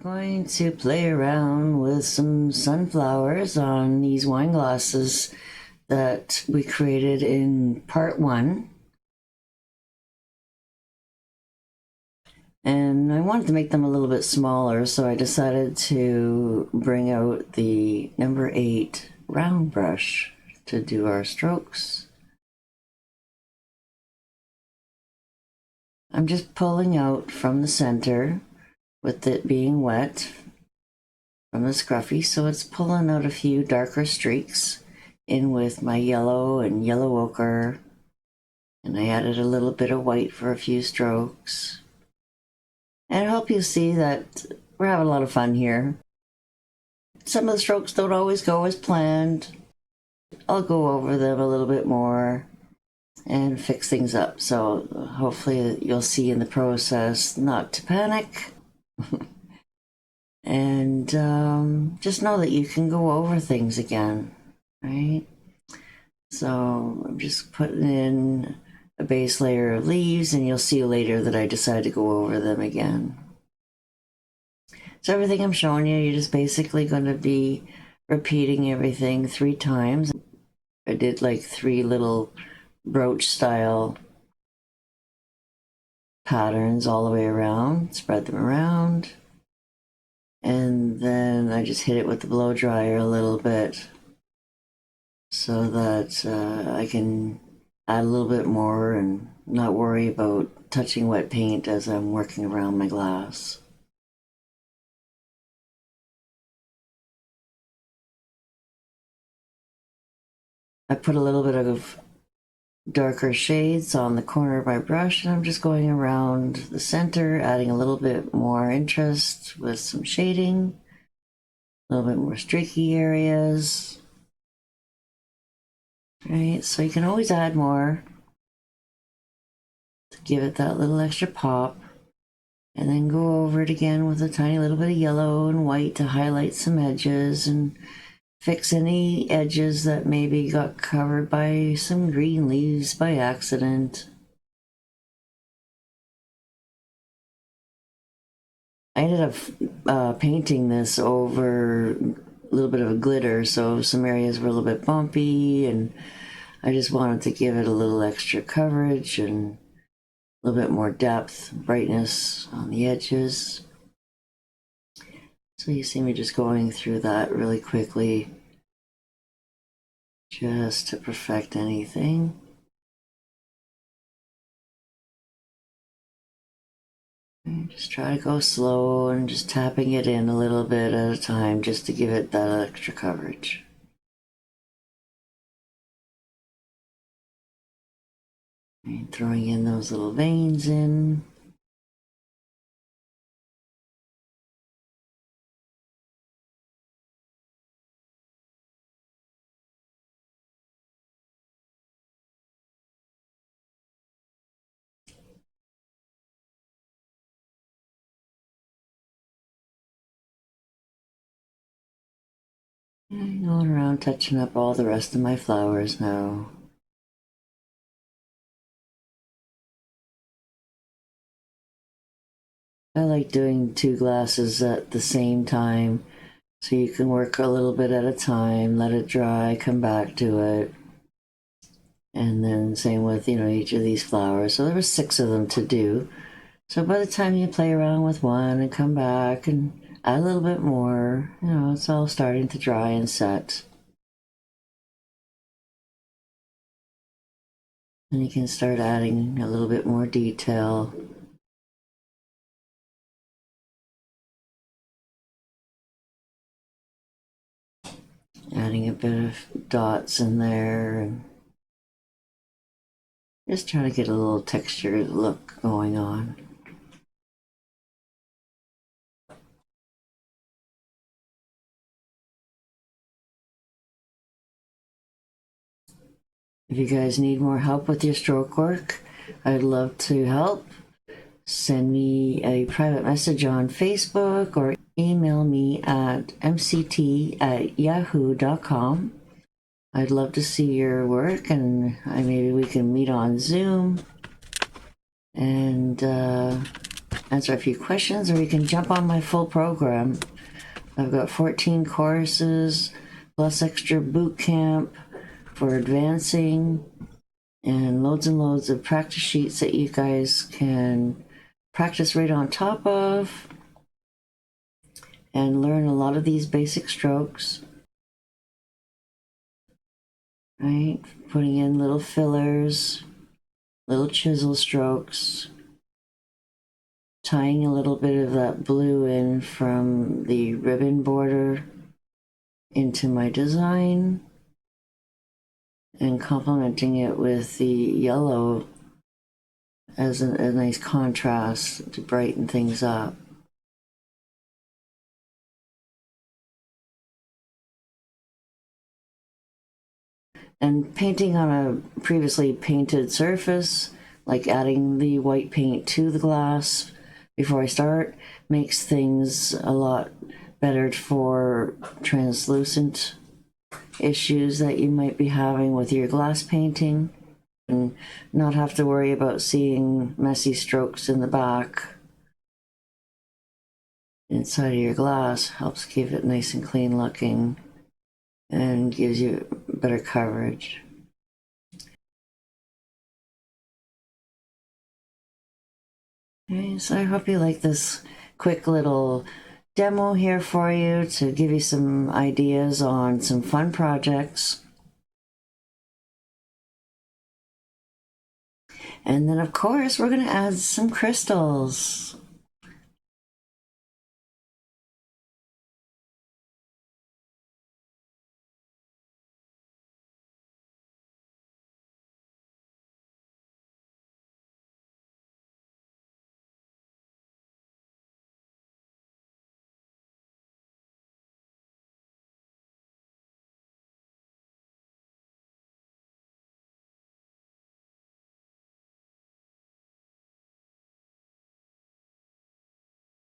going to play around with some sunflowers on these wine glasses that we created in part 1. And I wanted to make them a little bit smaller, so I decided to bring out the number 8 round brush to do our strokes. I'm just pulling out from the center with it being wet from the scruffy, so it's pulling out a few darker streaks in with my yellow and yellow ochre, and I added a little bit of white for a few strokes. And I hope you see that we're having a lot of fun here. Some of the strokes don't always go as planned. I'll go over them a little bit more and fix things up, so hopefully you'll see in the process not to panic. And just know that you can go over things again, right? So I'm just putting in a base layer of leaves, and you'll see later that I decided to go over them again. So everything I'm showing you, you're just basically going to be repeating everything 3 times. I did like 3 little brooch style patterns all the way around, spread them around, and then I just hit it with the blow dryer a little bit so that I can add a little bit more and not worry about touching wet paint as I'm working around my glass. I put a little bit of darker shades on the corner of my brush, and I'm just going around the center, adding a little bit more interest with some shading, a little bit more streaky areas. Right, so you can always add more to give it that little extra pop, and then go over it again with a tiny little bit of yellow and white to highlight some edges and fix any edges that maybe got covered by some green leaves by accident. I ended up painting this over a little bit of a glitter, so some areas were a little bit bumpy, and I just wanted to give it a little extra coverage and a little bit more depth, brightness on the edges. So you see me just going through that really quickly, just to perfect anything. And just try to go slow and just tapping it in a little bit at a time just to give it that extra coverage. And throwing in those little veins in. And going around touching up all the rest of my flowers now. I like doing 2 glasses at the same time, so you can work a little bit at a time, let it dry, come back to it. And then same with, each of these flowers. So there were 6 of them to do. So by the time you play around with one and come back and add a little bit more, it's all starting to dry and set. And you can start adding a little bit more detail. Adding a bit of dots in there and just trying to get a little textured look going on. If you guys need more help with your stroke work, I'd love to help. Send me a private message on Facebook or email me at mct@yahoo.com. I'd love to see your work, and maybe we can meet on Zoom and answer a few questions, or you can jump on my full program. I've got 14 courses plus extra boot camp for advancing and loads of practice sheets that you guys can practice right on top of and learn a lot of these basic strokes. Right? Putting in little fillers, little chisel strokes, tying a little bit of that blue in from the ribbon border into my design and complementing it with the yellow as a nice contrast to brighten things up. And painting on a previously painted surface, like adding the white paint to the glass before I start, makes things a lot better for translucent issues that you might be having with your glass painting, and not have to worry about seeing messy strokes in the back inside of your glass. Helps keep it nice and clean looking and gives you better coverage. Okay, so I hope you like this quick little demo here for you to give you some ideas on some fun projects. And then of course we're going to add some crystals.